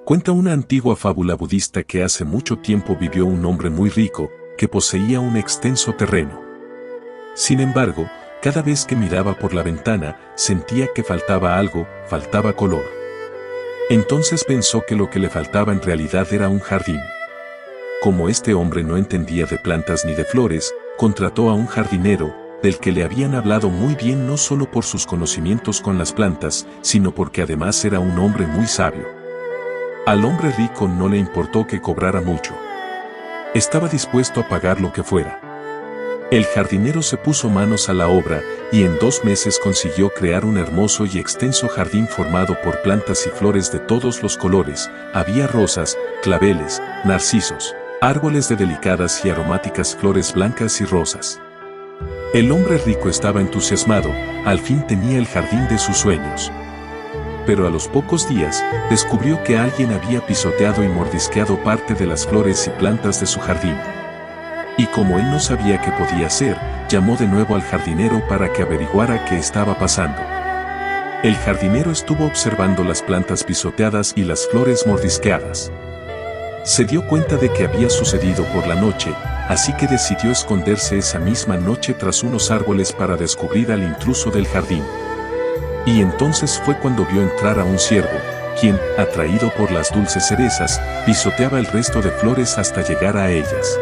Cuenta una antigua fábula budista que hace mucho tiempo vivió un hombre muy rico, que poseía un extenso terreno. Sin embargo, cada vez que miraba por la ventana, sentía que faltaba algo, faltaba color. Entonces pensó que lo que le faltaba en realidad era un jardín. Como este hombre no entendía de plantas ni de flores, contrató a un jardinero, del que le habían hablado muy bien no solo por sus conocimientos con las plantas, sino porque además era un hombre muy sabio. Al hombre rico no le importó que cobrara mucho. Estaba dispuesto a pagar lo que fuera. El jardinero se puso manos a la obra y en 2 meses consiguió crear un hermoso y extenso jardín formado por plantas y flores de todos los colores. Había rosas, claveles, narcisos, árboles de delicadas y aromáticas flores blancas y rosas. El hombre rico estaba entusiasmado, al fin tenía el jardín de sus sueños. Pero a los pocos días, descubrió que alguien había pisoteado y mordisqueado parte de las flores y plantas de su jardín. Y como él no sabía qué podía hacer, llamó de nuevo al jardinero para que averiguara qué estaba pasando. El jardinero estuvo observando las plantas pisoteadas y las flores mordisqueadas. Se dio cuenta de que había sucedido por la noche, así que decidió esconderse esa misma noche tras unos árboles para descubrir al intruso del jardín. Y entonces fue cuando vio entrar a un ciervo, quien, atraído por las dulces cerezas, pisoteaba el resto de flores hasta llegar a ellas.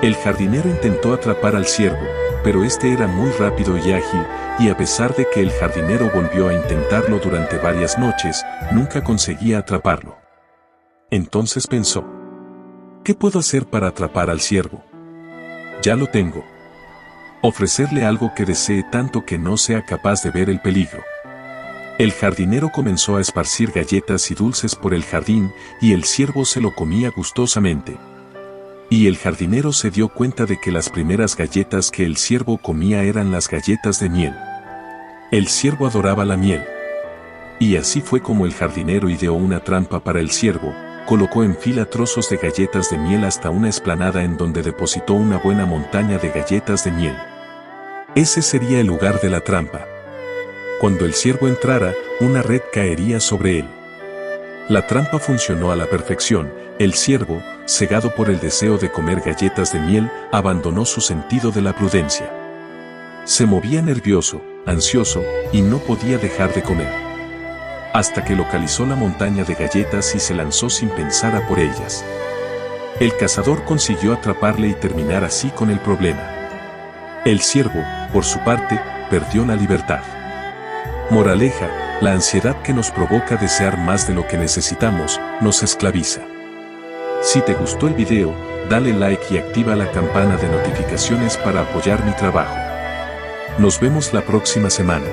El jardinero intentó atrapar al ciervo, pero este era muy rápido y ágil, y a pesar de que el jardinero volvió a intentarlo durante varias noches, nunca conseguía atraparlo. Entonces pensó: ¿qué puedo hacer para atrapar al ciervo? Ya lo tengo. Ofrecerle algo que desee tanto que no sea capaz de ver el peligro. El jardinero comenzó a esparcir galletas y dulces por el jardín, y el ciervo se lo comía gustosamente. Y el jardinero se dio cuenta de que las primeras galletas que el ciervo comía eran las galletas de miel. El ciervo adoraba la miel. Y así fue como el jardinero ideó una trampa para el ciervo, colocó en fila trozos de galletas de miel hasta una explanada en donde depositó una buena montaña de galletas de miel. Ese sería el lugar de la trampa. Cuando el ciervo entrara, una red caería sobre él. La trampa funcionó a la perfección. El ciervo, cegado por el deseo de comer galletas de miel, abandonó su sentido de la prudencia. Se movía nervioso, ansioso, y no podía dejar de comer. Hasta que localizó la montaña de galletas y se lanzó sin pensar a por ellas. El cazador consiguió atraparle y terminar así con el problema. El ciervo, por su parte, perdió la libertad. Moraleja: la ansiedad que nos provoca desear más de lo que necesitamos, nos esclaviza. Si te gustó el video, dale like y activa la campana de notificaciones para apoyar mi trabajo. Nos vemos la próxima semana.